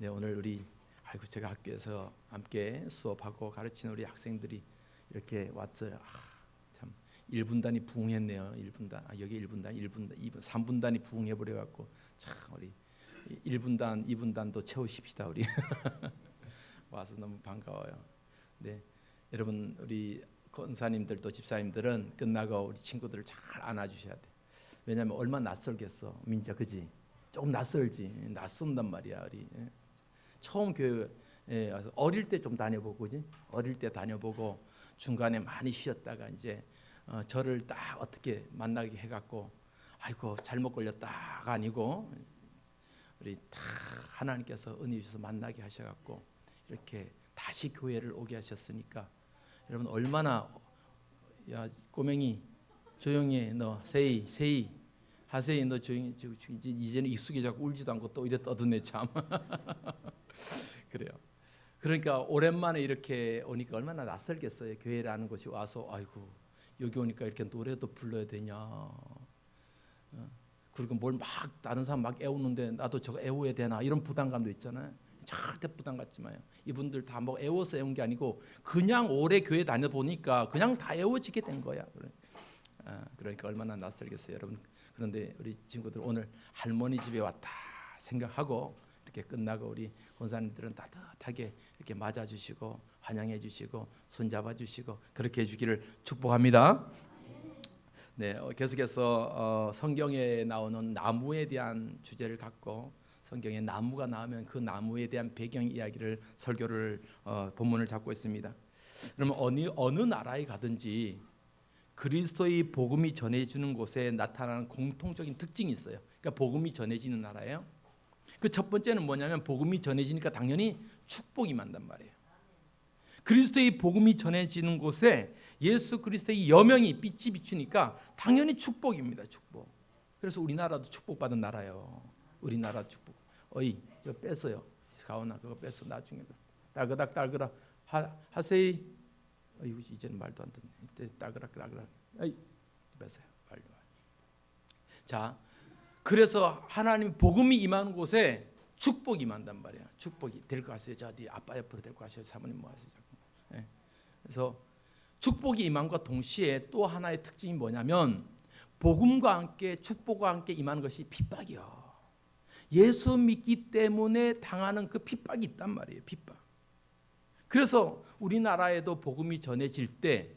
네, 오늘 우리 제가 학교에서 함께 수업하고 가르치는 우리 학생들이 이렇게 왔어요. 참 1분단이 부흥했네요. 1분단. 여기 1분단, 1분단, 2분, 3분단이 부흥해 버려 갖고 참 우리 1분단, 2분단도 채우십시다 우리. 와서 너무 반가워요. 네. 여러분 우리 권사님들도 집사님들은 끝나고 우리 친구들을 잘 안아 주셔야 돼. 왜냐면 얼마나 낯설겠어. 민자 그지? 조금 낯설지. 낯선단 말이야. 우리 처음 교회에 와서 어릴 때 좀 다녀보고 그지? 어릴 때 다녀보고 중간에 많이 쉬었다가 이제 저를 딱 어떻게 만나게 해갖고 아이고 잘못 걸렸다가 아니고 우리 다 하나님께서 은혜 주셔서 만나게 하셔갖고 이렇게 다시 교회를 오게 하셨으니까 여러분 얼마나 야 꼬맹이 조용히 해. 너 세이 하세이 너 조용히 이제는 익숙해져서 울지도 않고 또 이래 떠드네 참. 그래요. 그러니까 오랜만에 이렇게 오니까 얼마나 낯설겠어요. 교회라는 곳이 와서 아이고 여기 오니까 이렇게 노래도 불러야 되냐. 그리고 뭘 막 다른 사람 막 애우는데 나도 저거 애워야 되나 이런 부담감도 있잖아요. 절대 부담 갖지 마요. 이분들 다 뭐 애워서 애운 게 아니고 그냥 오래 교회 다녀 보니까 그냥 다 애워지게 된 거야. 그러니까 얼마나 낯설겠어요, 여러분. 그런데 우리 친구들 오늘 할머니 집에 왔다 생각하고 이렇게 끝나고 우리 권사님들은 따뜻하게 이렇게 맞아주시고 환영해 주시고 손잡아 주시고 그렇게 해주기를 축복합니다. 네, 계속해서 성경에 나오는 나무에 대한 주제를 갖고 성경에 나무가 나오면 그 나무에 대한 배경 이야기를 설교를 본문을 잡고 있습니다. 그러면 어느 나라에 가든지 그리스도의 복음이 전해지는 곳에 나타나는 공통적인 특징이 있어요. 그러니까 복음이 전해지는 나라예요. 그 첫 번째는 뭐냐면 복음이 전해지니까 당연히 축복이 만단 말이에요. 그리스도의 복음이 전해지는 곳에 예수 그리스도의 여명이 빛이 비추니까 당연히 축복입니다. 축복. 그래서 우리나라도 축복받은 나라예요. 우리나라 축복. 어이 저 뺐어요. 가오나 그거 뺐어. 나중에 딸그락 하세이. 어이 이제는 말도 안 듣네. 이때 딸그락 어이 뺐어요. 빨리 와. 자. 그래서 하나님 복음이 임하는 곳에 축복이 임한단 말이에요. 축복이 데리고 가세요. 저 어디 아빠 옆으로 데리고 가셔요. 사모님 뭐 하세요? 네. 그래서 축복이 임함과 동시에 또 하나의 특징이 뭐냐면 복음과 함께 축복과 함께 임하는 것이 핍박이요. 예수 믿기 때문에 당하는 그 핍박이 있단 말이에요. 핍박. 그래서 우리나라에도 복음이 전해질 때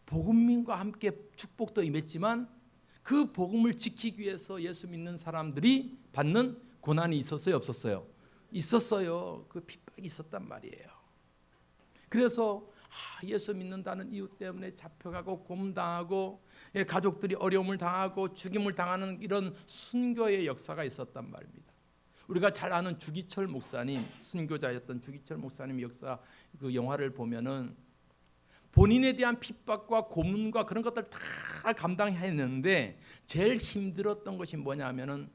복음민과 함께 축복도 임했지만 그 복음을 지키기 위해서 예수 믿는 사람들이 받는 고난이 있었어요, 없었어요? 있었어요. 그 핍박이 있었단 말이에요. 그래서 예수 믿는다는 이유 때문에 잡혀가고 고문당하고 가족들이 어려움을 당하고 죽임을 당하는 이런 순교의 역사가 있었단 말입니다. 우리가 잘 아는 주기철 목사님, 순교자였던 주기철 목사님 역사 그 영화를 보면은 본인에 대한 핍박과 고문과 그런 것들 다 감당해냈는데 제일 힘들었던 것이 뭐냐면은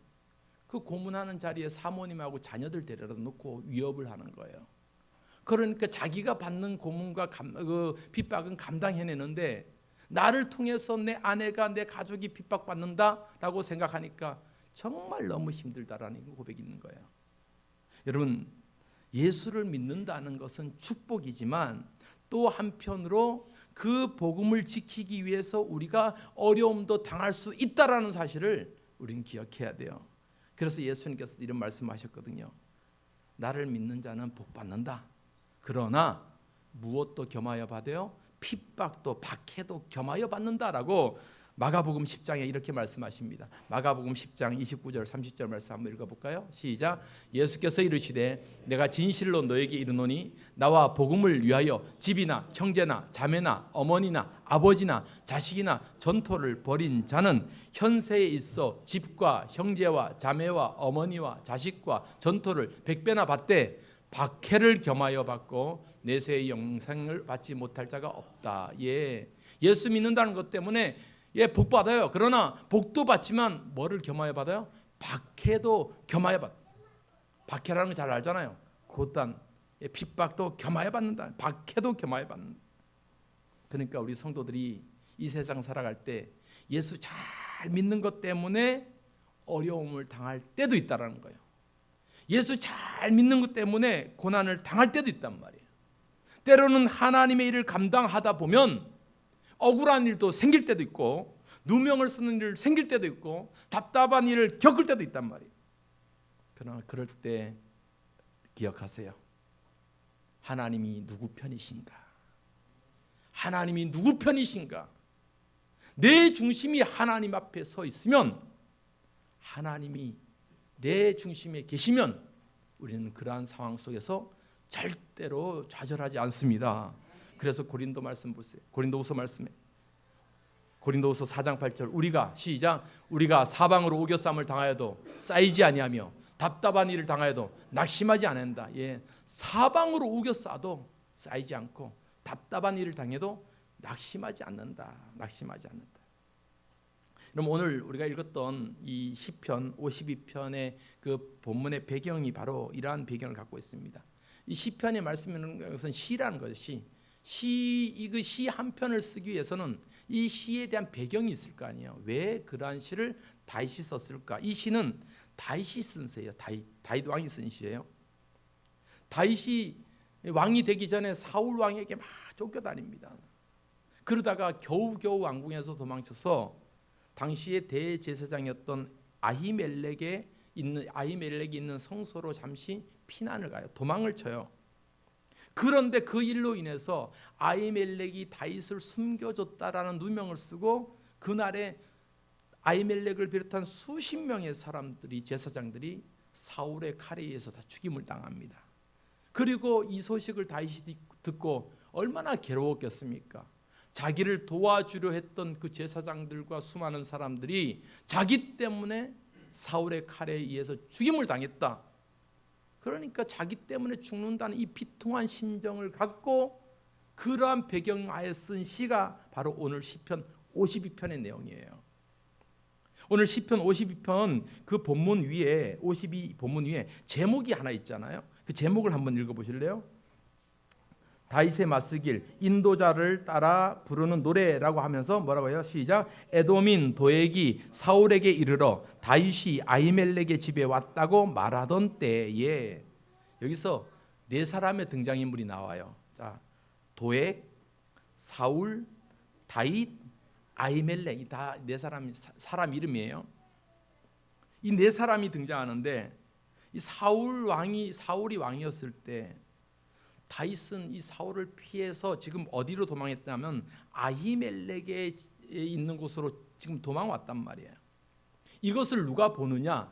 그 고문하는 자리에 사모님하고 자녀들 데려다 놓고 위협을 하는 거예요. 그러니까 자기가 받는 고문과 그 핍박은 감당해내는데 나를 통해서 내 아내가 내 가족이 핍박받는다라고 생각하니까 정말 너무 힘들다라는 고백이 있는 거예요. 여러분 예수를 믿는다는 것은 축복이지만 또 한편으로 그 복음을 지키기 위해서 우리가 어려움도 당할 수 있다라는 사실을 우리는 기억해야 돼요. 그래서 예수님께서 이런 말씀하셨거든요. 나를 믿는 자는 복 받는다. 그러나 무엇도 겸하여 받아요? 핍박도 박해도 겸하여 받는다라고 마가복음 10장에 이렇게 말씀하십니다. 마가복음 10장 29절 30절 말씀 한번 읽어볼까요? 시작. 예수께서 이르시되 내가 진실로 너에게 이르노니 나와 복음을 위하여 집이나 형제나 자매나 어머니나 아버지나 자식이나 전토를 벌인 자는 현세에 있어 집과 형제와 자매와 어머니와 자식과 전토를 100배나 받되 박해를 겸하여 받고 내세의 영생을 받지 못할 자가 없다. 예수 믿는다는 것 때문에 복 받아요. 그러나 복도 받지만 뭐를 겸하여 받아요? 박해도 겸하여 받. 박해라는 거 잘 알잖아요. 곧단 핍박도 겸하여 받는다. 박해도 겸하여 받는다. 그러니까 우리 성도들이 이 세상 살아갈 때 예수 잘 믿는 것 때문에 어려움을 당할 때도 있다라는 거예요. 예수 잘 믿는 것 때문에 고난을 당할 때도 있단 말이에요. 때로는 하나님의 일을 감당하다 보면 억울한 일도 생길 때도 있고 누명을 쓰는 일 생길 때도 있고 답답한 일을 겪을 때도 있단 말이에요. 그러나 그럴 때 기억하세요. 하나님이 누구 편이신가? 하나님이 누구 편이신가? 내 중심이 하나님 앞에 서 있으면, 하나님이 내 중심에 계시면 우리는 그러한 상황 속에서 절대로 좌절하지 않습니다. 그래서 고린도 말씀 보세요. 고린도후서 말씀에 고린도후서 4장 8절 우리가 시작 우리가 사방으로 오겨쌈을 당하여도 쌓이지 아니하며 답답한 일을 당하여도 낙심하지 않는다. 예, 사방으로 오겨싸도 쌓이지 않고 답답한 일을 당해도 낙심하지 않는다. 낙심하지 않는다. 그럼 오늘 우리가 읽었던 이 시편 52편의 그 본문의 배경이 바로 이러한 배경을 갖고 있습니다. 이 시편의 말씀이라는 것은 시라는 것이 이 시 한 편을 쓰기 위해서는 이 시에 대한 배경이 있을 거 아니에요. 왜 그러한 시를 다윗이 썼을까? 이 시는 다윗이 쓴 시예요. 다윗 왕이 쓴 시예요. 다윗이 왕이 되기 전에 사울 왕에게 막 쫓겨다닙니다. 그러다가 겨우겨우 왕궁에서 도망쳐서 당시의 대제사장이었던 아히멜렉이 있는 성소로 잠시 피난을 가요. 도망을 쳐요. 그런데 그 일로 인해서 아히멜렉이 다윗을 숨겨줬다라는 누명을 쓰고 그날에 아히멜렉을 비롯한 수십 명의 사람들이, 제사장들이 사울의 칼에 의해서 다 죽임을 당합니다. 그리고 이 소식을 다윗이 듣고 얼마나 괴로웠겠습니까? 자기를 도와주려 했던 그 제사장들과 수많은 사람들이 자기 때문에 사울의 칼에 의해서 죽임을 당했다. 그러니까 자기 때문에 죽는다는 이 비통한 심정을 갖고 그러한 배경 하에 쓴 시가 바로 오늘 시편 52편의 내용이에요. 오늘 시편 52편 그 본문 위에 52 본문 위에 제목이 하나 있잖아요. 그 제목을 한번 읽어보실래요? 다윗의 맞서길 인도자를 따라 부르는 노래라고 하면서 뭐라고 해요? 시작. 에돔인 도액이 사울에게 이르러 다윗이 아히멜렉의 집에 왔다고 말하던 때에, 여기서 네 사람의 등장인물이 나와요. 자, 도액, 사울, 다윗, 아히멜렉, 이 다 네 사람 이름이에요. 이 네 사람이 등장하는데 이 사울이 왕이었을 때 다윗은 이 사울을 피해서 지금 어디로 도망했다면 아히멜렉에 있는 곳으로 지금 도망왔단 말이에요. 이것을 누가 보느냐?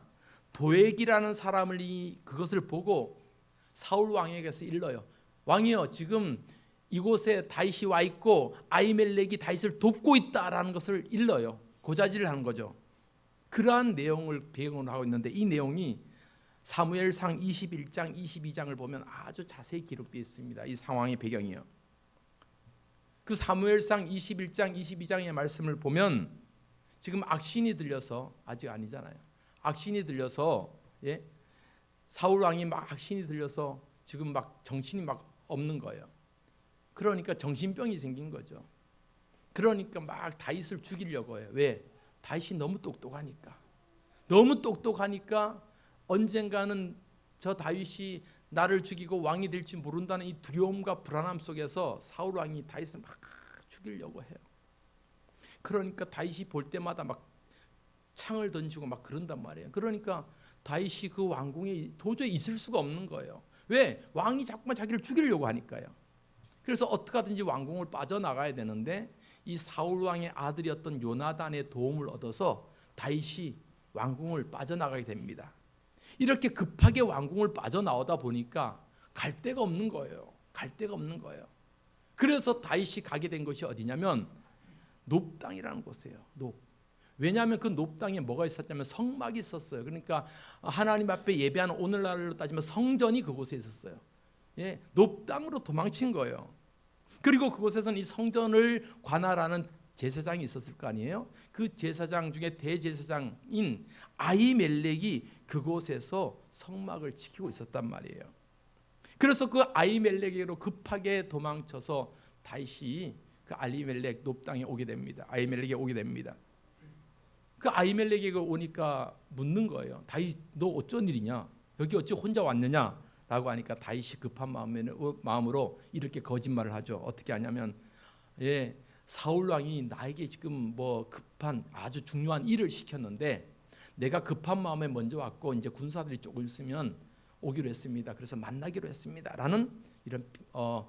도액이라는 사람을 그것을 보고 사울 왕에게서 일러요. 왕이여, 지금 이곳에 다윗이 와 있고 아히멜렉이 다윗을 돕고 있다라는 것을 일러요. 고자질을 하는 거죠. 그러한 내용을 배경으로 하고 있는데 이 내용이 사무엘상 21장, 22장을 보면 아주 자세히 기록되어 있습니다. 이 상황의 배경이요. 그 사무엘상 21장, 22장의 말씀을 보면 지금 악신이 들려서, 아직 아니잖아요. 악신이 들려서, 예? 사울 왕이 막 악신이 들려서 지금 막 정신이 막 없는 거예요. 그러니까 정신병이 생긴 거죠. 그러니까 막 다윗을 죽이려고 해요. 왜? 다윗이 너무 똑똑하니까. 너무 똑똑하니까 언젠가는 저 다윗이 나를 죽이고 왕이 될지 모른다는 이 두려움과 불안함 속에서 사울 왕이 다윗을 막 죽이려고 해요. 그러니까 다윗이 볼 때마다 막 창을 던지고 막 그런단 말이에요. 그러니까 다윗이 그 왕궁에 도저히 있을 수가 없는 거예요. 왜? 왕이 자꾸만 자기를 죽이려고 하니까요. 그래서 어떻게 하든지 왕궁을 빠져나가야 되는데 이 사울 왕의 아들이었던 요나단의 도움을 얻어서 다윗이 왕궁을 빠져나가게 됩니다. 이렇게 급하게 왕궁을 빠져나오다 보니까 갈 데가 없는 거예요. 갈 데가 없는 거예요. 그래서 다윗이 가게 된 것이 어디냐면 놉당이라는 곳이에요. 왜냐하면 그 놉당에 뭐가 있었냐면 성막이 있었어요. 그러니까 하나님 앞에 예배하는 오늘날로 따지면 성전이 그곳에 있었어요. 예, 놉당으로 도망친 거예요. 그리고 그곳에서는 이 성전을 관할하는 제사장이 있었을 거 아니에요. 그 제사장 중에 대제사장인 아히멜렉이 그곳에서 성막을 지키고 있었단 말이에요. 그래서 그 아히멜렉에게로 급하게 도망쳐서 다윗이 그 아히멜렉 놉당에 오게 됩니다. 아히멜렉에 오게 됩니다. 그 아히멜렉에게 오니까 묻는 거예요. 다윗, 너 어쩐 일이냐? 여기 어찌 혼자 왔느냐라고 하니까 다윗이 급한 마음으로 이렇게 거짓말을 하죠. 어떻게 하냐면 사울 왕이 나에게 지금 뭐 급한 아주 중요한 일을 시켰는데 내가 급한 마음에 먼저 왔고 이제 군사들이 조금 있으면 오기로 했습니다. 그래서 만나기로 했습니다라는 이런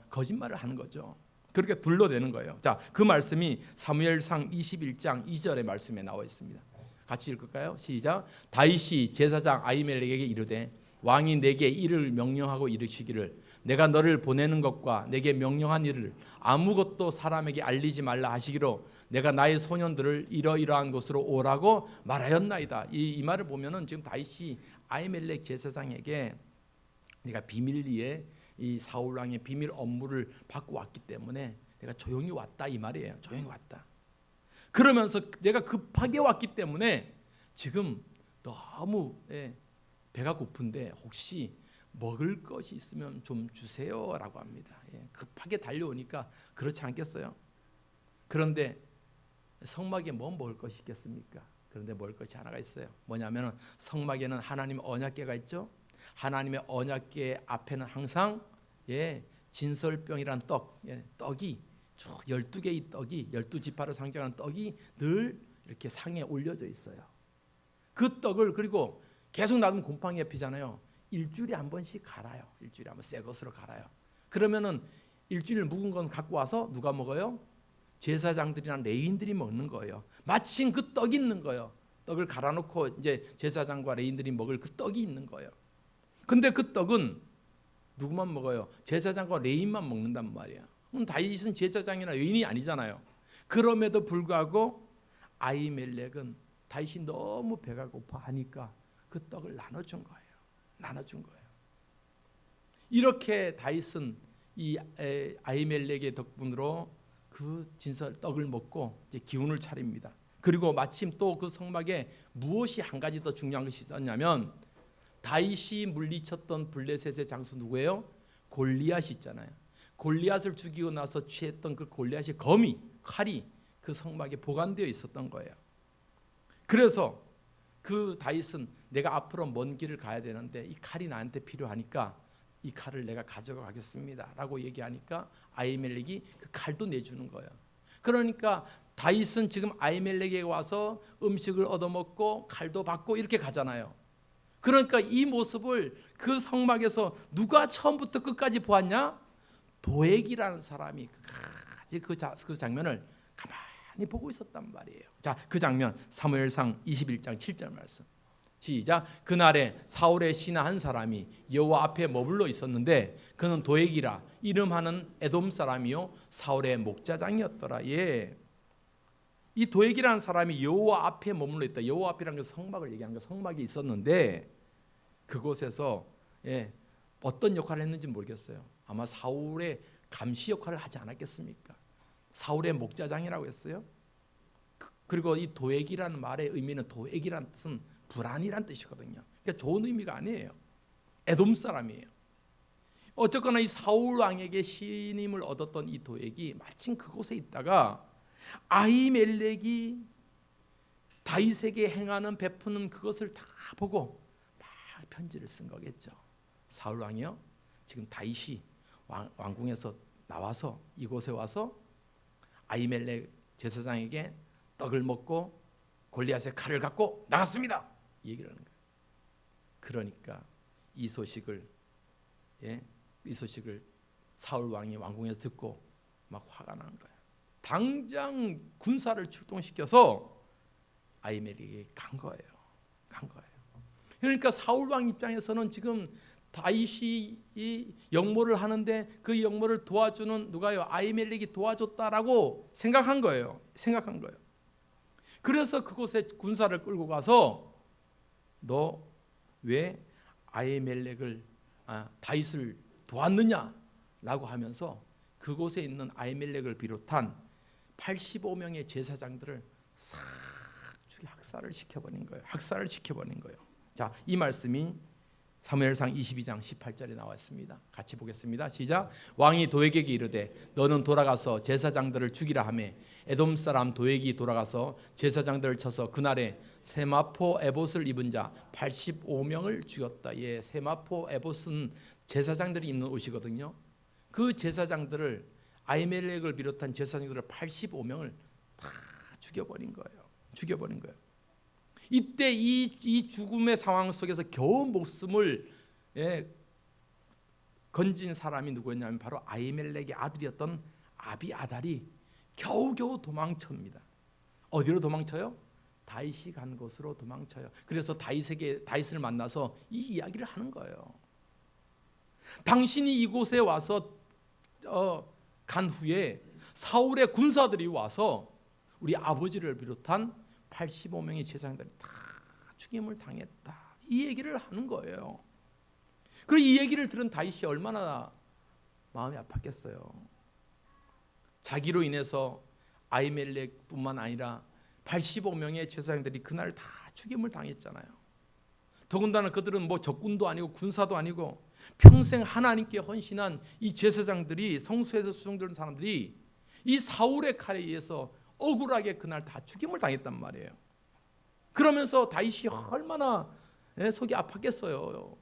거짓말을 하는 거죠. 그렇게 둘러대는 거예요. 자, 그 말씀이 사무엘상 21장 2절의 말씀에 나와 있습니다. 같이 읽을까요? 시작. 다윗이 제사장 아히멜렉에게 이르되 왕이 내게 이를 명령하고 이르시기를 내가 너를 보내는 것과 내게 명령한 일을 아무것도 사람에게 알리지 말라 하시기로 내가 나의 소년들을 이러이러한 곳으로 오라고 말하였나이다. 이 말을 보면은 지금 다윗이 아히멜렉 제사장에게 내가 비밀리에 이 사울 왕의 비밀 업무를 받고 왔기 때문에 내가 조용히 왔다 이 말이에요. 조용히 왔다. 그러면서 내가 급하게 왔기 때문에 지금 너무 배가 고픈데 혹시 먹을 것이 있으면 좀 주세요라고 합니다. 급하게 달려오니까 그렇지 않겠어요? 그런데 성막에 뭐 먹을 것이 있겠습니까? 그런데 먹을 것이 하나가 있어요. 뭐냐면은 성막에는 하나님의 언약궤가 있죠. 하나님의 언약궤 앞에는 항상 진설병이란 떡이 쭉 12개의 떡이 12지파를 상징하는 떡이 늘 이렇게 상에 올려져 있어요. 그 떡을 그리고 계속 놔두면 곰팡이가 피잖아요. 일주일에 한 번씩 갈아요. 일주일에 한 번 새 것으로 갈아요. 그러면은 일주일 묵은 건 갖고 와서 누가 먹어요? 제사장들이나 레위인들이 먹는 거예요. 마침 그 떡이 있는 거예요. 떡을 갈아놓고 이제 제사장과 레위인들이 먹을 그 떡이 있는 거예요. 근데 그 떡은 누구만 먹어요? 제사장과 레위인만 먹는단 말이에요. 그럼 다윗은 제사장이나 레위인이 아니잖아요. 그럼에도 불구하고 아히멜렉은 다윗이 너무 배가 고파하니까 그 떡을 나눠준 거예요. 나눠준 거예요. 이렇게 다윗은 이 아히멜렉의 덕분으로 그 진설 떡을 먹고 이제 기운을 차립니다. 그리고 마침 또 그 성막에 무엇이 한 가지 더 중요한 것이 있었냐면 다윗이 물리쳤던 블레셋의 장수 누구예요? 골리앗이 있잖아요. 골리앗을 죽이고 나서 취했던 그 골리앗의 칼이 그 성막에 보관되어 있었던 거예요. 그래서 그 다윗은 내가 앞으로 먼 길을 가야 되는데 이 칼이 나한테 필요하니까 이 칼을 내가 가져가겠습니다 라고 얘기하니까 아히멜렉이 그 칼도 내주는 거예요. 그러니까 다윗은 지금 아히멜렉에게 와서 음식을 얻어먹고 칼도 받고 이렇게 가잖아요. 그러니까 이 모습을 그 성막에서 누가 처음부터 끝까지 보았냐? 도액이라는 사람이 그 장면을 가만히 보고 있었단 말이에요. 자, 그 장면 사무엘상 21장 7절 말씀. 시작. 그날에 사울의 신하 한 사람이 여호와 앞에 머물러 있었는데 그는 도액이라 이름하는 에돔 사람이요 사울의 목자장이었더라. 이 도액이라는 사람이 여호와 앞에 머물러 있다. 여호와 앞이라는 게 성막을 얘기하는 거. 성막이 있었는데 그곳에서 어떤 역할을 했는지 모르겠어요. 아마 사울의 감시 역할을 하지 않았겠습니까? 사울의 목자장이라고 했어요. 그리고 이 도액이라는 말의 의미는 도액이라는 뜻은 불안이란 뜻이거든요. 그러니까 좋은 의미가 아니에요. 에돔 사람이에요. 어쨌거나 이 사울 왕에게 신임을 얻었던 이 도액이 마침 그곳에 있다가 아히멜렉이 다윗에게 행하는 베푸는 그것을 다 보고 막 편지를 쓴 거겠죠. 사울 왕이요. 지금 다윗이 왕궁에서 나와서 이곳에 와서 아히멜렉 제사장에게 떡을 먹고 골리앗의 칼을 갖고 나갔습니다. 이 얘기를 하는 거예요. 그러니까 이 소식을 사울 왕이 왕궁에서 듣고 막 화가 난 거예요. 당장 군사를 출동시켜서 아히멜렉에게 간 거예요. 그러니까 사울 왕 입장에서는 지금 다윗이 이 역모를 하는데 그 역모를 도와주는 누가요? 아히멜렉이 도와줬다라고 생각한 거예요. 그래서 그곳에 군사를 끌고 가서 너 왜 아히멜렉을 다윗을 도왔느냐라고 하면서 그곳에 있는 아히멜렉을 비롯한 85명의 제사장들을 싹 학살을 시켜버린 거예요. 자, 이 말씀이 사무엘상 22장 18절에 나와 있습니다. 같이 보겠습니다. 시작. 왕이 도액에게 이르되 너는 돌아가서 제사장들을 죽이라 하매 에돔 사람 도액이 돌아가서 제사장들을 쳐서 그날에 세마포 에봇을 입은 자 85명을 죽였다. 예, 세마포 에봇은 제사장들이 입는 옷이거든요. 그 제사장들을 아히멜렉을 비롯한 제사장들을 85명을 다 죽여버린 거예요. 이때 이 죽음의 상황 속에서 겨우 목숨을 건진 사람이 누구였냐면 바로 아히멜렉의 아들이었던 아비아달이 겨우겨우 도망칩니다. 어디로 도망쳐요? 다윗이 간 곳으로 도망쳐요. 그래서 다윗을 만나서 이 이야기를 하는 거예요. 당신이 이곳에 와서 간 후에 사울의 군사들이 와서 우리 아버지를 비롯한 85명의 제사장들이 다 죽임을 당했다. 이 얘기를 하는 거예요. 그리고 이 얘기를 들은 다윗이 얼마나 마음이 아팠겠어요. 자기로 인해서 아히멜렉뿐만 아니라 85명의 제사장들이 그날 다 죽임을 당했잖아요. 더군다나 그들은 뭐 적군도 아니고 군사도 아니고 평생 하나님께 헌신한 이 제사장들이, 성소에서 수종되는 사람들이 이 사울의 칼에 의해서 억울하게 그날 다 죽임을 당했단 말이에요. 그러면서 다윗이 얼마나 속이 아팠겠어요.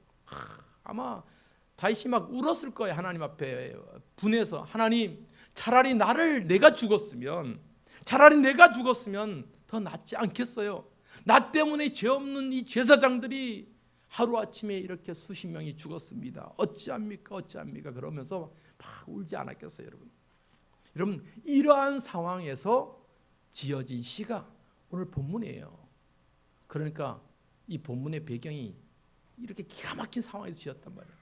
아마 다윗이 막 울었을 거예요. 하나님 앞에 분해서, 하나님, 차라리 내가 죽었으면 더 낫지 않겠어요. 나 때문에 죄 없는 이 제사장들이 하루아침에 이렇게 수십 명이 죽었습니다. 어찌합니까? 그러면서 막 울지 않았겠어요, 여러분. 여러분, 이러한 상황에서 지어진 시가 오늘 본문이에요. 그러니까 이 본문의 배경이 이렇게 기가 막힌 상황에서 지었단 말이에요.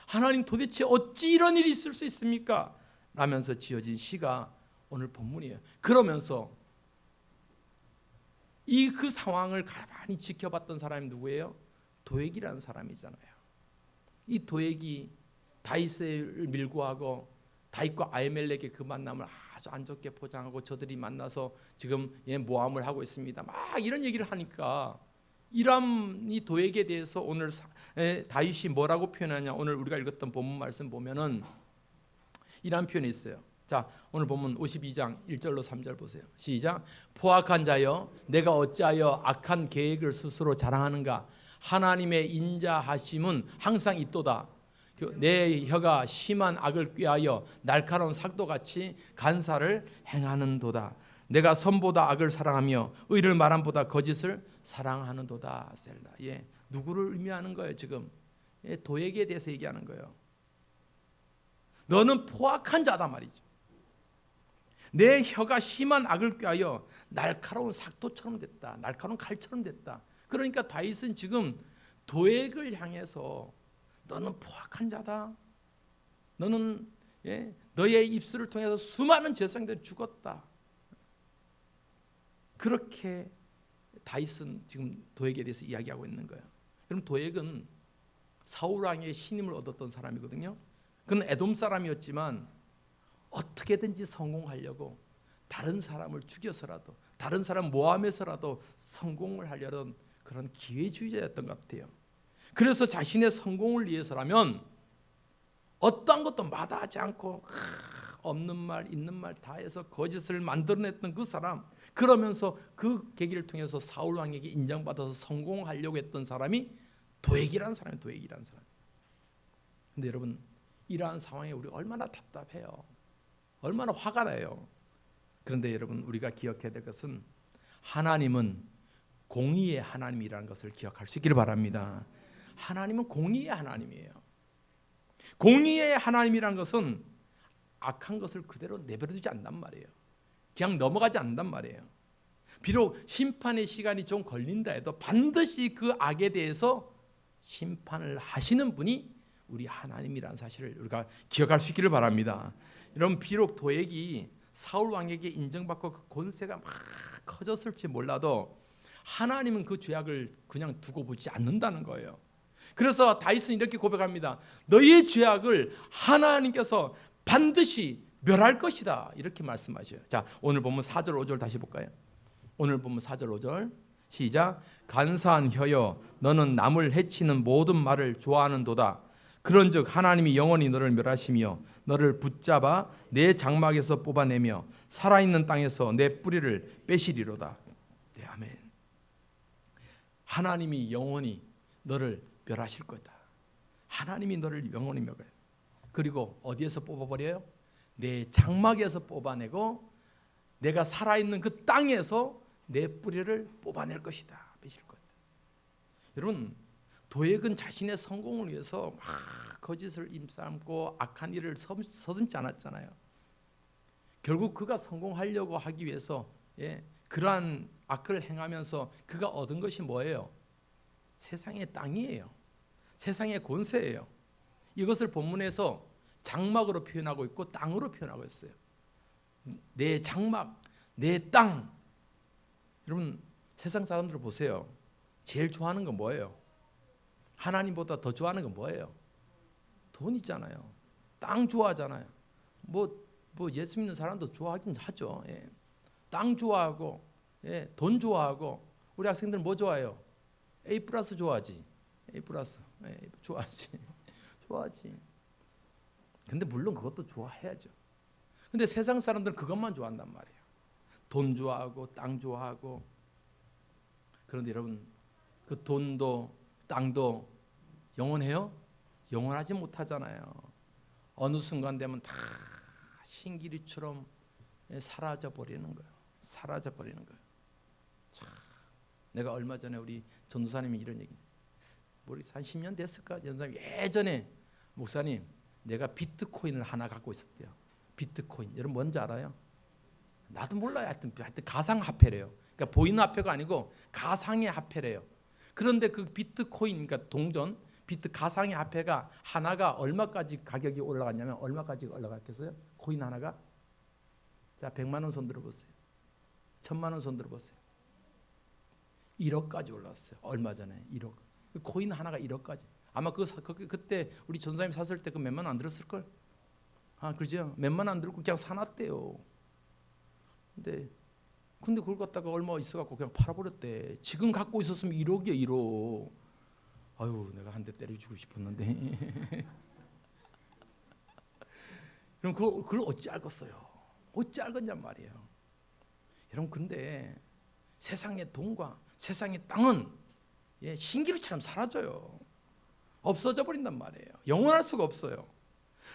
하나님, 도대체 어찌 이런 일이 있을 수 있습니까? 라면서 지어진 시가 오늘 본문이에요. 그러면서 그 상황을 가만히 지켜봤던 사람이 누구예요? 도액이라는 사람이잖아요. 이 도액이 다윗을 밀고 하고 다윗과 아히멜렉의 그 만남을 아주 안 좋게 포장하고 저들이 만나서 지금 모함을 하고 있습니다. 막 이런 얘기를 하니까 이런 이 도액에 대해서 오늘 다윗이 뭐라고 표현하냐? 오늘 우리가 읽었던 본문 말씀 보면은 이런 표현이 있어요. 자, 오늘 본문 52장 1절로 3절 보세요. 시작. 포악한 자여, 내가 어찌하여 악한 계획을 스스로 자랑하는가? 하나님의 인자하심은 항상 있도다. 내 혀가 심한 악을 꾀하여 날카로운 삭도같이 간사를 행하는도다. 내가 선보다 악을 사랑하며 의를 말함보다 거짓을 사랑하는도다. 셀라. 예, 누구를 의미하는 거예요 지금? 도액에 대해서 얘기하는 거예요. 너는 포악한 자다 말이죠. 내 혀가 심한 악을 꾀하여 날카로운 삭도처럼 됐다. 날카로운 칼처럼 됐다. 그러니까 다윗은 지금 도액을 향해서 너는 포악한 자다. 너는 너의 입술을 통해서 수많은 제사장들이 죽었다. 그렇게 다윗은 지금 도액에 대해서 이야기하고 있는 거예요. 그럼 도액은 사울 왕의 신임을 얻었던 사람이거든요. 그는 에돔 사람이었지만 어떻게든지 성공하려고 다른 사람을 죽여서라도, 다른 사람 모함해서라도 성공을 하려던 그런 기회주의자였던 것 같아요. 그래서 자신의 성공을 위해서라면 어떠한 것도 마다하지 않고 없는 말 있는 말 다 해서 거짓을 만들어냈던 그 사람, 그러면서 그 계기를 통해서 사울 왕에게 인정받아서 성공하려고 했던 사람이 도액이라는 사람이에요. 도액이라는 사람. 근데 여러분, 이러한 상황에 우리가 얼마나 답답해요. 얼마나 화가 나요. 그런데 여러분, 우리가 기억해야 될 것은 하나님은 공의의 하나님이라는 것을 기억할 수 있기를 바랍니다. 하나님은 공의의 하나님이에요. 공의의 하나님이라는 것은 악한 것을 그대로 내버려두지 않단 말이에요. 그냥 넘어가지 않는단 말이에요. 비록 심판의 시간이 좀 걸린다 해도 반드시 그 악에 대해서 심판을 하시는 분이 우리 하나님이라는 사실을 우리가 기억할 수 있기를 바랍니다. 여러분, 비록 도액이 사울 왕에게 인정받고 그 권세가 막 커졌을지 몰라도 하나님은 그 죄악을 그냥 두고 보지 않는다는 거예요. 그래서 다윗은 이렇게 고백합니다. 너희의 죄악을 하나님께서 반드시 멸할 것이다. 이렇게 말씀하셔요. 자, 오늘 보면 4절 5절 다시 볼까요? 오늘 보면 4절 5절 시작. 간사한 혀여 너는 남을 해치는 모든 말을 좋아하는도다. 그런즉 하나님이 영원히 너를 멸하시며 너를 붙잡아 내 장막에서 뽑아내며 살아있는 땅에서 내 뿌리를 빼시리로다. 네, 아멘. 하나님이 영원히 너를 멸하실 거다. 하나님이 너를 영원히 멸해요. 그리고 어디에서 뽑아버려요? 내 장막에서 뽑아내고 내가 살아있는 그 땅에서 내 뿌리를 뽑아낼 것이다. 빼실 거다. 여러분, 도액은 자신의 성공을 위해서 막 거짓을 임삼고 악한 일을 서슴지 않았잖아요. 결국 그가 성공하려고 하기 위해서 그러한 악을 행하면서 그가 얻은 것이 뭐예요? 세상의 땅이에요. 세상의 권세예요. 이것을 본문에서 장막으로 표현하고 있고 땅으로 표현하고 있어요. 내 장막, 내 땅. 여러분, 세상 사람들 보세요. 제일 좋아하는 건 뭐예요? 하나님보다 더 좋아하는 건 뭐예요? 돈이잖아요. 땅 좋아하잖아요. 뭐 예수 믿는 사람도 좋아하긴 하죠. 땅 좋아하고, 돈 좋아하고. 우리 학생들 뭐 좋아해요? A+ 좋아하지. A+, 좋아하지. 좋아하지. 근데 물론 그것도 좋아해야죠. 근데 세상 사람들은 그것만 좋아한단 말이에요. 돈 좋아하고 땅 좋아하고. 그런데 여러분, 그 돈도 땅도 영원해요? 영원하지 못하잖아요. 어느 순간 되면 다 신기루처럼 사라져 버리는 거예요. 사라져 버리는 거예요. 참, 내가 얼마 전에 우리 전도사님이 이런 얘기, 우리 한 10년 됐을까? 전도사님 예전에 목사님, 내가 비트코인을 하나 갖고 있었대요. 비트코인, 여러분 뭔지 알아요? 나도 몰라요. 하여튼 가상 화폐래요. 그러니까 보이는 화폐가 아니고 가상의 화폐래요. 그런데 그 비트코인, 그러니까 동전, 비트 가상의 화폐가 하나가 얼마까지 가격이 올라갔냐면 얼마까지 올라갔겠어요? 코인 하나가? 자, 100만 원 손 들어보세요. 1000만 원 손 들어보세요. 1억까지 올랐어요. 얼마 전에 1억. 코인 하나가 1억까지. 아마 그때 우리 전사님 샀을 때 그 몇만 원 안 들었을 걸. 아, 그죠? 몇만 원 안 들고 그냥 사놨대요. 근데 그걸 갖다가 얼마 있어갖고 그냥 팔아버렸대. 지금 갖고 있었으면 1억이야, 1억. 아유, 내가 한 대 때려주고 싶었는데. 그럼 그걸 어찌 알겠어요? 어찌 알겠냔 말이에요. 여러분, 근데 세상의 돈과 세상의 땅은 신기루처럼 사라져요. 없어져 버린단 말이에요. 영원할 수가 없어요.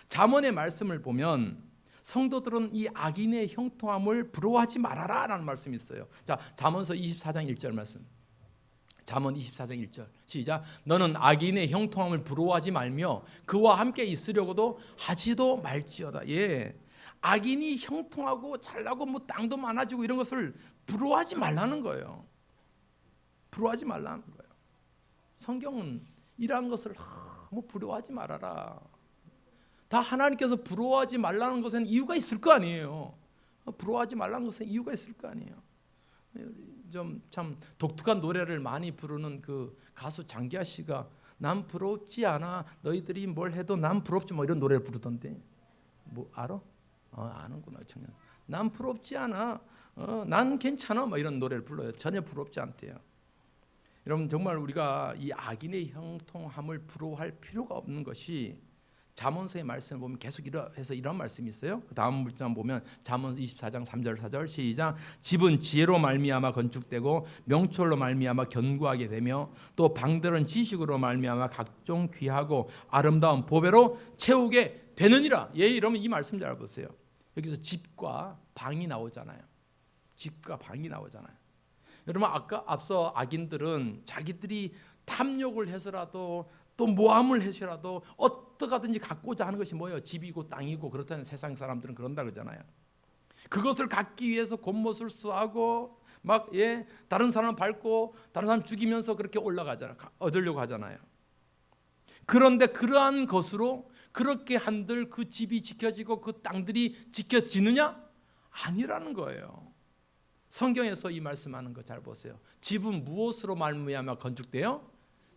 잠언의 말씀을 보면 성도들은 이 악인의 형통함을 부러워하지 말아라 라는 말씀이 있어요. 자, 잠언서 24장 1절 말씀. 잠언 24장 1절 시작. 너는 악인의 형통함을 부러워하지 말며 그와 함께 있으려고도 하지도 말지어다. 악인이 형통하고 잘나고 뭐 땅도 많아지고 이런 것을 부러워하지 말라는 거예요. 부러워하지 말라는 거예요. 성경은 이러한 것을 뭐 부러워하지 말아라. 다 하나님께서 부러워하지 말라는 것에는 이유가 있을 거 아니에요. 부러워하지 말라는 것은 이유가 있을 거 아니에요. 좀 참 독특한 노래를 많이 부르는 그 가수 장기하 씨가 난 부럽지 않아 너희들이 뭘 해도 난 부럽지 뭐 이런 노래를 부르던데 뭐 알아? 아는구나 청년. 난 부럽지 않아. 난 괜찮아. 뭐 이런 노래를 불러요. 전혀 부럽지 않대요. 여러분 정말 우리가 이 악인의 형통함을 부러워할 필요가 없는 것이 잠언서의 말씀을 보면 계속 해서 이런 말씀이 있어요. 그 다음 문장 보면 잠언 24장 3절 4절 시작. 집은 지혜로 말미암아 건축되고 명철로 말미암아 견고하게 되며 또 방들은 지식으로 말미암아 각종 귀하고 아름다운 보배로 채우게 되느니라. 이러면 이 말씀 잘 보세요. 여기서 집과 방이 나오잖아요. 집과 방이 나오잖아요. 여러분 앞서 악인들은 자기들이 탐욕을 해서라도 또 모함을 해서라도 어떻게든지 갖고자 하는 것이 뭐예요? 집이고 땅이고 그렇다는 세상 사람들은 그런다 그러잖아요. 그것을 갖기 위해서 곤못을 수하고 막 다른 사람 밟고 다른 사람 죽이면서 그렇게 올라가잖아요. 얻으려고 하잖아요. 그런데 그러한 것으로 그렇게 한들 그 집이 지켜지고 그 땅들이 지켜지느냐? 아니라는 거예요. 성경에서 이 말씀하는 거 잘 보세요. 집은 무엇으로 말미암아 건축돼요?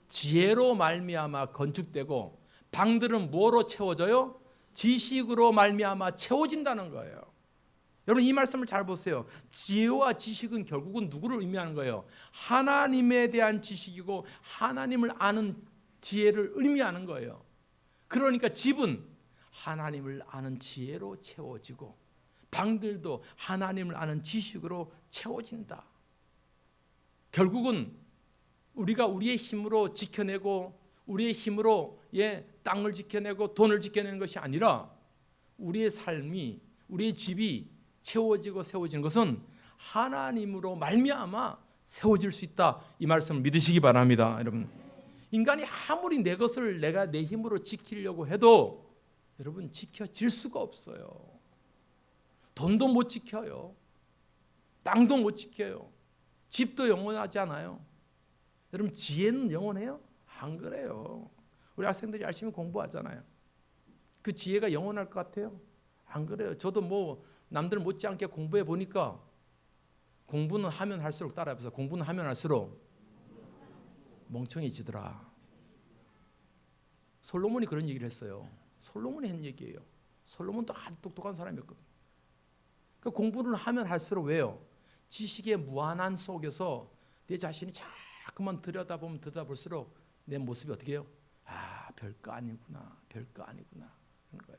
지혜로 말미암아 건축되고 방들은 뭐로 채워져요? 지식으로 말미암아 채워진다는 거예요. 여러분 이 말씀을 잘 보세요. 지혜와 지식은 결국은 누구를 의미하는 거예요? 하나님에 대한 지식이고 하나님을 아는 지혜를 의미하는 거예요. 그러니까 집은 하나님을 아는 지혜로 채워지고 방들도 하나님을 아는 지식으로 채워진다. 결국은 우리가 우리의 힘으로 지켜내고 우리의 힘으로 땅을 지켜내고 돈을 지켜내는 것이 아니라 우리의 삶이 우리의 집이 채워지고 세워지는 것은 하나님으로 말미암아 세워질 수 있다. 이 말씀을 믿으시기 바랍니다. 여러분, 인간이 아무리 내 것을 내가 내 힘으로 지키려고 해도 여러분 지켜질 수가 없어요. 돈도 못 지켜요. 땅도 못 지켜요. 집도 영원하지 않아요. 여러분 지혜는 영원해요? 안 그래요. 우리 학생들이 열심히 공부하잖아요. 그 지혜가 영원할 것 같아요? 안 그래요. 저도 뭐 남들 못지않게 공부해 보니까 공부는 하면 할수록 따라해보세요. 공부는 하면 할수록 멍청해지더라. 솔로몬이 그런 얘기를 했어요. 솔로몬이 한 얘기예요. 솔로몬도 아주 똑똑한 사람이었거든요. 그러니까 공부를 하면 할수록 왜요? 지식의 무한한 속에서 내 자신이 자꾸만 들여다보면 들여다볼수록 내 모습이 어떻게 해요? 아, 별거 아니구나. 별거 아니구나. 그런 거예요.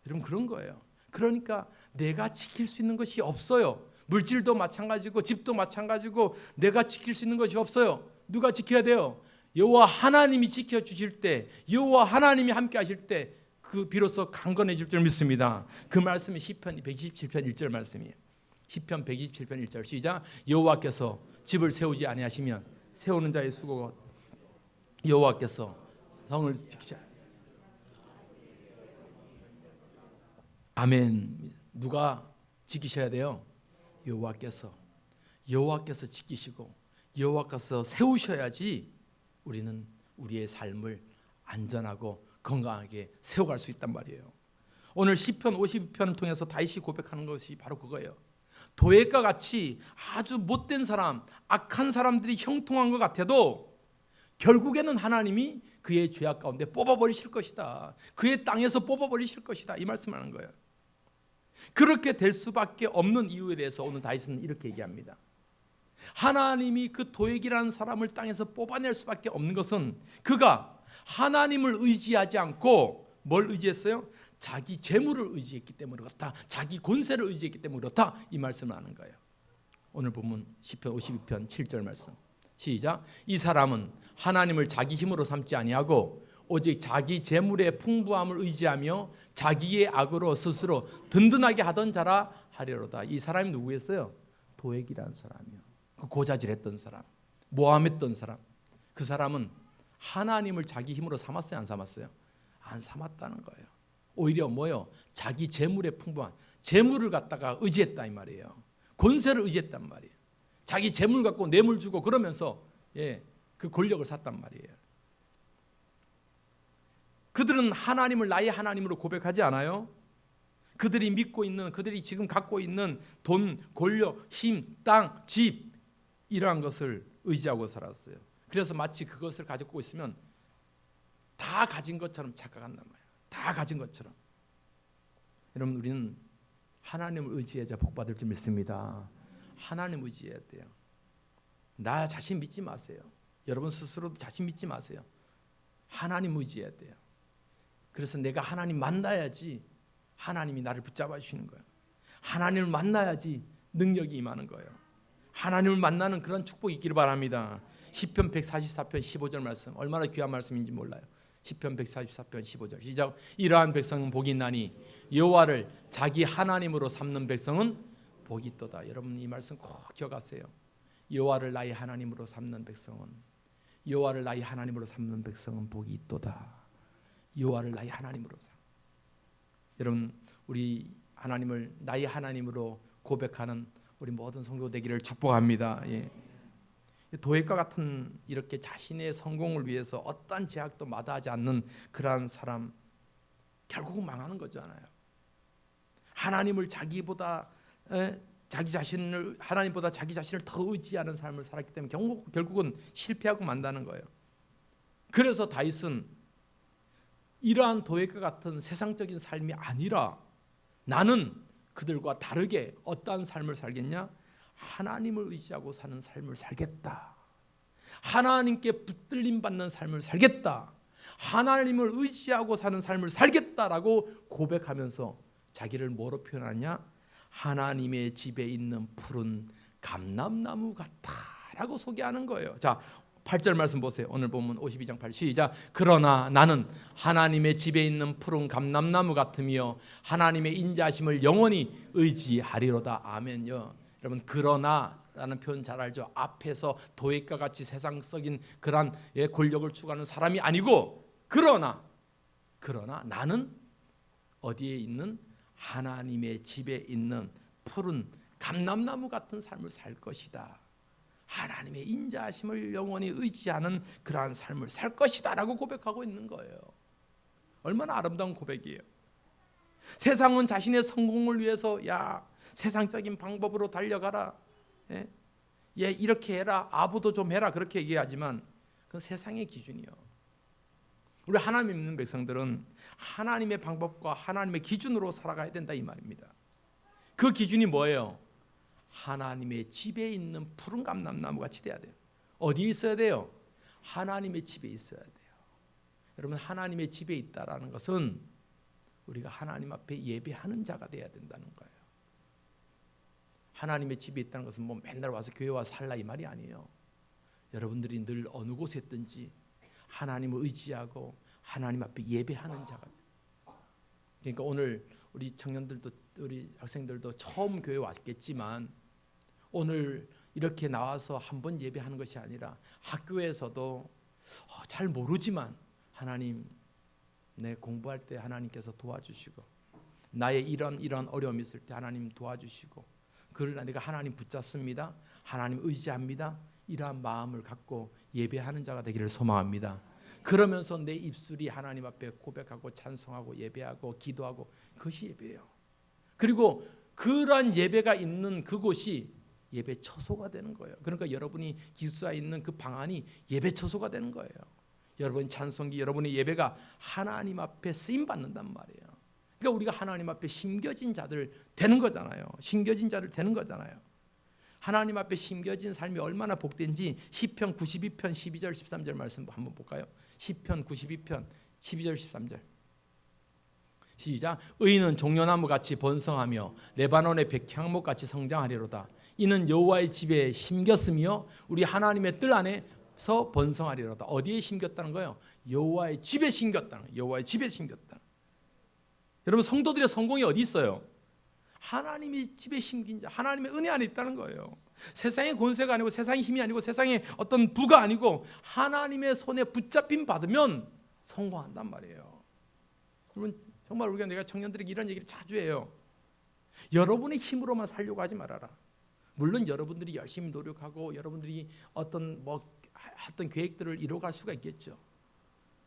여러분 그런 거예요. 그러니까 내가 지킬 수 있는 것이 없어요. 물질도 마찬가지고 집도 마찬가지고 내가 지킬 수 있는 것이 없어요. 누가 지켜야 돼요? 여호와 하나님이 지켜주실 때, 여호와 하나님이 함께 하실 때 그 비로소 강건해질 줄 믿습니다. 그 말씀이 시편 127편 1절 말씀이에요. 시편 127편 1절 시작. 여호와께서 집을 세우지 아니하시면 세우는 자의 수고가 여호와께서 성을 지키자. 아멘. 누가 지키셔야 돼요? 여호와께서 지키시고 여호와께서 세우셔야지 우리는 우리의 삶을 안전하고 건강하게 세워갈 수 있단 말이에요. 오늘 시편 52편을 통해서 다윗이 고백하는 것이 바로 그거예요. 도액과 같이 아주 못된 사람, 악한 사람들이 형통한 것 같아도 결국에는 하나님이 그의 죄악 가운데 뽑아버리실 것이다. 그의 땅에서 뽑아버리실 것이다. 이 말씀을 하는 거예요. 그렇게 될 수밖에 없는 이유에 대해서 오늘 다윗은 이렇게 얘기합니다. 하나님이 그 도액이라는 사람을 땅에서 뽑아낼 수밖에 없는 것은 그가 하나님을 의지하지 않고 뭘 의지했어요? 자기 재물을 의지했기 때문에 그렇다. 자기 권세를 의지했기 때문에 그렇다. 이 말씀을 하는 거예요. 오늘 본문 시편 52편 7절 말씀 시작. 이 사람은 하나님을 자기 힘으로 삼지 아니하고 오직 자기 재물의 풍부함을 의지하며 자기의 악으로 스스로 든든하게 하던 자라 하려로다. 이 사람이 누구였어요? 도액이라는 사람이요. 그 고자질했던 사람, 모함했던 사람. 그 사람은 하나님을 자기 힘으로 삼았어요? 안 삼았어요? 안 삼았다는 거예요. 오히려 뭐요? 자기 재물의 풍부한 재물을 갖다가 의지했다 이 말이에요. 권세를 의지했단 말이에요. 자기 재물 갖고 뇌물 주고 그러면서 그 권력을 샀단 말이에요. 그들은 하나님을 나의 하나님으로 고백하지 않아요? 그들이 믿고 있는, 그들이 지금 갖고 있는 돈, 권력, 힘, 땅, 집 이러한 것을 의지하고 살았어요. 그래서 마치 그것을 가지고 있으면 다 가진 것처럼 착각한단 말이에요. 다 가진 것처럼. 여러분 우리는 하나님을 의지해야 복 받을 줄 믿습니다. 하나님 의지해야 돼요. 나 자신 믿지 마세요. 여러분 스스로도 자신 믿지 마세요. 하나님 의지해야 돼요. 그래서 내가 하나님 만나야지 하나님이 나를 붙잡아 주시는 거예요. 하나님을 만나야지 능력이 임하는 거예요. 하나님을 만나는 그런 축복이 있기를 바랍니다. 시편 144편 15절 말씀 얼마나 귀한 말씀인지 몰라요. 시편 144편 15절 시작. 이러한 백성은 복이 있나니 여호와를 자기 하나님으로 삼는 백성은 복이 있도다. 여러분 이 말씀 꼭 기억하세요. 여호와를 나의 하나님으로 삼는 백성은 여호와를 나의 하나님으로 삼는 백성은 복이 있도다. 여호와를 나의 하나님으로 삼. 여러분 우리 하나님을 나의 하나님으로 고백하는 우리 모든 성도 되기를 축복합니다. 도액과 같은 이렇게 자신의 성공을 위해서 어떠한 제약도 마다하지 않는 그러한 사람 결국은 망하는 거잖아요. 하나님을 자기보다 자기 자신을 하나님보다 자기 자신을 더 의지하는 삶을 살았기 때문에 결국은 실패하고 만다는 거예요. 그래서 다윗은 이러한 도액과 같은 세상적인 삶이 아니라 나는 그들과 다르게 어떠한 삶을 살겠냐? 하나님을 의지하고 사는 삶을 살겠다. 하나님께 붙들림 받는 삶을 살겠다. 하나님을 의지하고 사는 삶을 살겠다라고 고백하면서 자기를 뭐로 표현하냐? 하나님의 집에 있는 푸른 감람나무 같다라고 소개하는 거예요. 자, 8절 말씀 보세요. 오늘 보면 52장 8 시작. 그러나 나는 하나님의 집에 있는 푸른 감람나무 같으며 하나님의 인자하심을 영원히 의지하리로다. 아멘요. 여러분, 그러나라는 표현 잘 알죠? 앞에서 도액과 같이 세상 썩인 그런 권력을 추구하는 사람이 아니고 그러나 나는 어디에 있는 하나님의 집에 있는 푸른 감람나무 같은 삶을 살 것이다. 하나님의 인자하심을 영원히 의지하는 그러한 삶을 살 것이다 라고 고백하고 있는 거예요. 얼마나 아름다운 고백이에요. 세상은 자신의 성공을 위해서 세상적인 방법으로 달려가라, 이렇게 해라, 아부도 좀 해라 그렇게 얘기하지만 그건 세상의 기준이요. 우리 하나님 믿는 백성들은 하나님의 방법과 하나님의 기준으로 살아가야 된다 이 말입니다. 그 기준이 뭐예요? 하나님의 집에 있는 푸른 감람나무 같이 돼야 돼요. 어디에 있어야 돼요? 하나님의 집에 있어야 돼요. 여러분, 하나님의 집에 있다라는 것은 우리가 하나님 앞에 예배하는 자가 돼야 된다는 거예요. 하나님의 집에 있다는 것은 뭐 맨날 와서 교회 와서 살라 이 말이 아니에요. 여러분들이 늘 어느 곳에 있든지 하나님을 의지하고 하나님 앞에 예배하는 자가 돼요. 그러니까 오늘 우리 청년들도 우리 학생들도 처음 교회 왔겠지만 오늘 이렇게 나와서 한번 예배하는 것이 아니라 학교에서도 잘 모르지만 하나님, 내 공부할 때 하나님께서 도와주시고 나의 이런 어려움이 있을 때 하나님 도와주시고 그러나 내가 하나님 붙잡습니다. 하나님 의지합니다. 이러한 마음을 갖고 예배하는 자가 되기를 소망합니다. 그러면서 내 입술이 하나님 앞에 고백하고 찬송하고 예배하고 기도하고 그것이 예배예요. 그리고 그러한 예배가 있는 그곳이 예배 처소가 되는 거예요. 그러니까 여러분이 기숙사에 있는 그 방안이 예배 처소가 되는 거예요. 여러분 찬송기, 여러분의 예배가 하나님 앞에 쓰임 받는단 말이에요. 그러니까 우리가 하나님 앞에 심겨진 자들 되는 거잖아요. 심겨진 자들 되는 거잖아요. 하나님 앞에 심겨진 삶이 얼마나 복된지 시편 92편 12절 13절 말씀 한번 볼까요? 시편 92편 12절 13절 시작. 의인은 종려나무 같이 번성하며 레바논의 백향목 같이 성장하리로다. 이는 여호와의 집에 심겼으며 우리 하나님의 뜰 안에서 번성하리로다. 어디에 심겼다는 거예요? 여호와의 집에 심겼다는 거예요. 여호와의 집에 심겼다. 여러분, 성도들의 성공이 어디 있어요? 하나님의 집에 심긴 자, 하나님의 은혜 안에 있다는 거예요. 세상의 권세가 아니고 세상의 힘이 아니고 세상의 어떤 부가 아니고 하나님의 손에 붙잡힘 받으면 성공한단 말이에요. 여러분, 정말 내가 청년들에게 이런 얘기를 자주 해요. 여러분의 힘으로만 살려고 하지 말아라. 물론 여러분들이 열심히 노력하고 여러분들이 어떤 계획들을 이뤄갈 수가 있겠죠.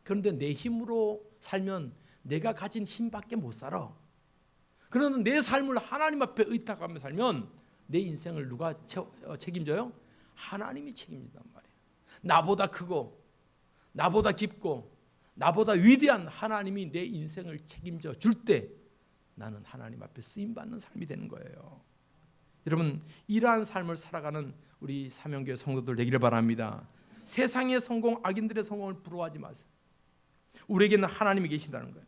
그런데 내 힘으로 살면 내가 가진 힘밖에 못 살아. 그러면 내 삶을 하나님 앞에 의탁하며 살면 내 인생을 누가 책임져요? 하나님이 책임진단 말이에요. 나보다 크고 나보다 깊고 나보다 위대한 하나님이 내 인생을 책임져 줄 때 나는 하나님 앞에 쓰임받는 삶이 되는 거예요. 여러분, 이러한 삶을 살아가는 우리 사명교회 성도들 되기를 바랍니다. 세상의 성공, 악인들의 성공을 부러워하지 마세요. 우리에게는 하나님이 계신다는 거예요.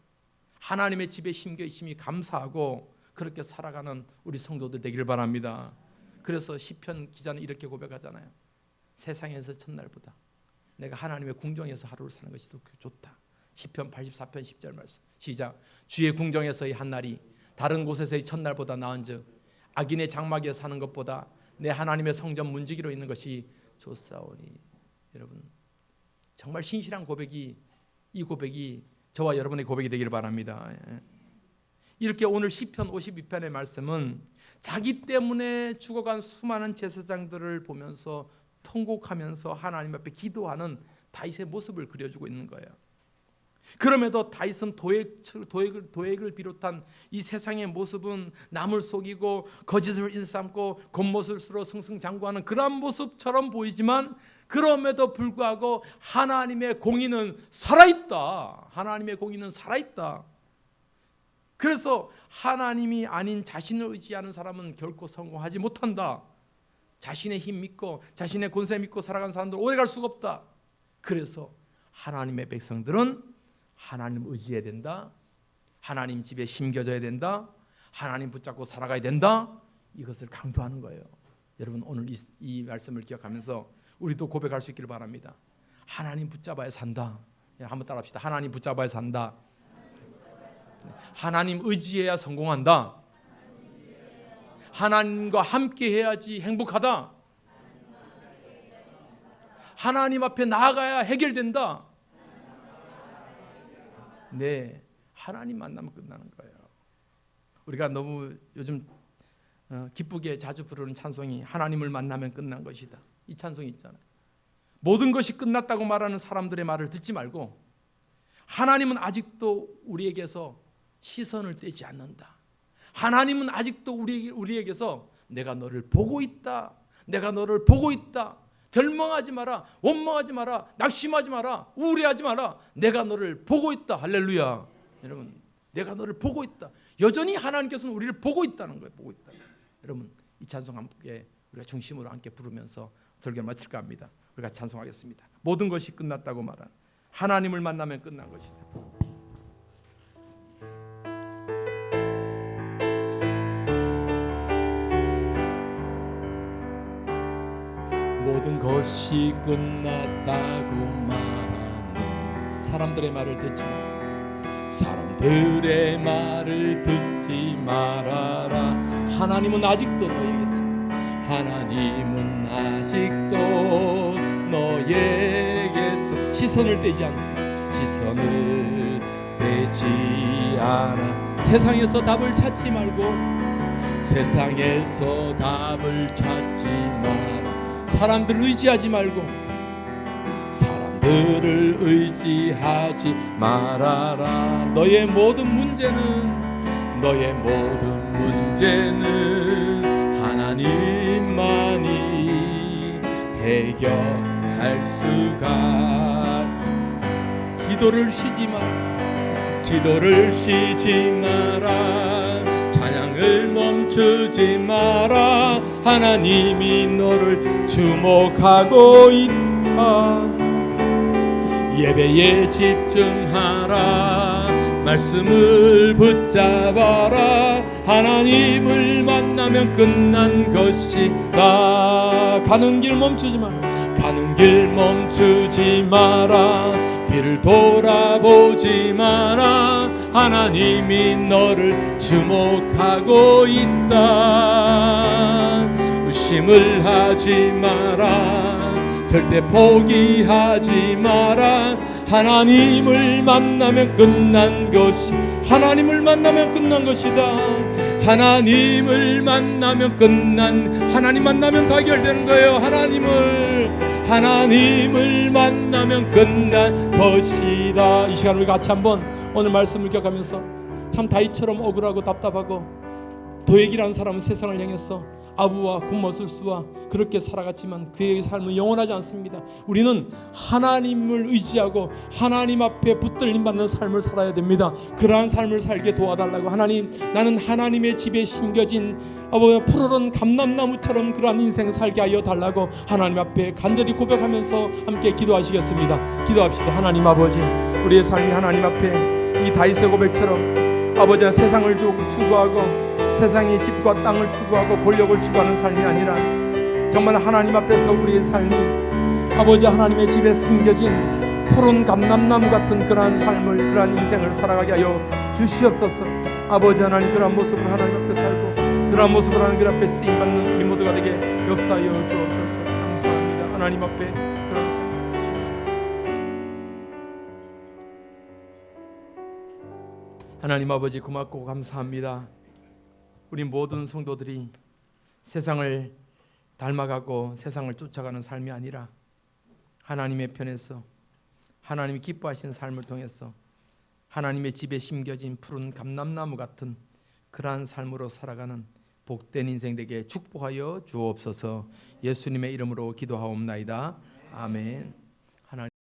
하나님의 집에 심겨 있음이 감사하고 그렇게 살아가는 우리 성도들 되기를 바랍니다. 그래서 시편 기자는 이렇게 고백하잖아요. 세상에서 첫날보다 내가 하나님의 궁정에서 하루를 사는 것이 더 좋다. 시편 84편 10절 말씀 시작. 주의 궁정에서의 한날이 다른 곳에서의 첫날보다 나은즉 악인의 장막에 사는 것보다 내 하나님의 성전 문지기로 있는 것이 좋사오니. 여러분, 정말 신실한 고백이, 이 고백이 저와 여러분의 고백이 되기를 바랍니다. 이렇게 오늘 시편 52편의 말씀은 자기 때문에 죽어간 수많은 제사장들을 보면서 통곡하면서 하나님 앞에 기도하는 다윗의 모습을 그려주고 있는 거예요. 그럼에도 다윗은 도액을 비롯한 이 세상의 모습은 남을 속이고 거짓을 인삼고 겉모습으로 승승장구하는 그런 모습처럼 보이지만 그럼에도 불구하고 하나님의 공의는 살아있다. 하나님의 공의는 살아있다. 그래서 하나님이 아닌 자신을 의지하는 사람은 결코 성공하지 못한다. 자신의 힘 믿고 자신의 권세 믿고 살아가는 사람들 오래 갈 수가 없다. 그래서 하나님의 백성들은 하나님 의지해야 된다. 하나님 집에 심겨져야 된다. 하나님 붙잡고 살아가야 된다. 이것을 강조하는 거예요. 여러분 오늘 이 말씀을 기억하면서 우리도 고백할 수 있기를 바랍니다. 하나님 붙잡아야 산다. 한번 따라합시다. 하나님 붙잡아야 산다. 하나님 의지해야 성공한다. 하나님과 함께 해야지 행복하다. 하나님 앞에 나아가야 해결된다. 네, 하나님 만나면 끝나는 거예요. 우리가 너무 요즘 기쁘게 자주 부르는 찬송이 하나님을 만나면 끝난 것이다. 이 찬송이 있잖아요. 모든 것이 끝났다고 말하는 사람들의 말을 듣지 말고 하나님은 아직도 우리에게서 시선을 떼지 않는다. 하나님은 아직도 우리에게서 내가 너를 보고 있다. 내가 너를 보고 있다. 절망하지 마라. 원망하지 마라. 낙심하지 마라. 우울해하지 마라. 내가 너를 보고 있다. 할렐루야. 여러분, 내가 너를 보고 있다. 여전히 하나님께서는 우리를 보고 있다는 거예요. 보고 있다. 여러분, 이 찬송 함께 우리가 중심으로 함께 부르면서 설교를 마칠까 합니다. 우리가 찬송하겠습니다. 모든 것이 끝났다고 말한 하나님을 만나면 끝난 것이다. 모든 것이 끝났다고 말하는 사람들의 말을 듣지 마라. 사람들의 말을 듣지 말아라. 하나님은 아직도 너에게서 하나님은 아직도 너에게서 시선을 떼지 않습니다. 시선을 떼지 않아. 세상에서 답을 찾지 말고 세상에서 답을 찾지 마라. 사람들을 의지하지 말고 사람들을 의지하지 말아라. 너의 모든 문제는 하나님만이 해결할 수가 있다. 기도를 쉬지 마라. 찬양을 멈추지 마라. 하나님이 너를 주목하고 있다. 예배에 집중하라. 말씀을 붙잡아라. 하나님을 만나면 끝난 것이다. 가는 길 멈추지 마라. 뒤를 돌아보지 마라. 하나님이 너를 주목하고 있다. 의심을 하지 마라. 절대 포기하지 마라. 하나님을 만나면 끝난 것이다. 하나님을 만나면 하나님 만나면 다 해결되는 거예요. 하나님을 만나면 끝난 것이다. 이 시간 우리 같이 한번 오늘 말씀을 기억하면서 참 다윗처럼 억울하고 답답하고 도액이라는 사람은 세상을 향해서 아부와 곤모술수와 그렇게 살아갔지만 그의 삶은 영원하지 않습니다. 우리는 하나님을 의지하고 하나님 앞에 붙들림 받는 삶을 살아야 됩니다. 그러한 삶을 살게 도와달라고 하나님, 나는 하나님의 집에 심겨진 푸르른 감람나무처럼 그러한 인생 살게 하여 달라고 하나님 앞에 간절히 고백하면서 함께 기도하시겠습니다. 기도합시다. 하나님 아버지, 우리의 삶이 하나님 앞에 이 다윗의 고백처럼 아버지가 세상을 추구하고 세상이 집과 땅을 추구하고 권력을 추구하는 삶이 아니라 정말 하나님 앞에서 우리의 삶이 아버지 하나님의 집에 숨겨진 푸른 감람나무 같은 그러한 삶을, 그러한 인생을 살아가게 하여 주시옵소서. 아버지 하나님, 그러한 모습으로 하나님 앞에 살고 그러한 모습으로 하나님 앞에 쓰임받는 우리 모두가 되게 역사하여 주옵소서. 감사합니다. 하나님 앞에 그런 삶 주옵소서. 하나님 아버지 고맙고 감사합니다. 우리 모든 성도들이 세상을 닮아가고 세상을 쫓아가는 삶이 아니라 하나님의 편에서 하나님이 기뻐하시는 삶을 통해서 하나님의 집에 심겨진 푸른 감람나무 같은 그러한 삶으로 살아가는 복된 인생 되게 축복하여 주옵소서. 예수님의 이름으로 기도하옵나이다. 아멘.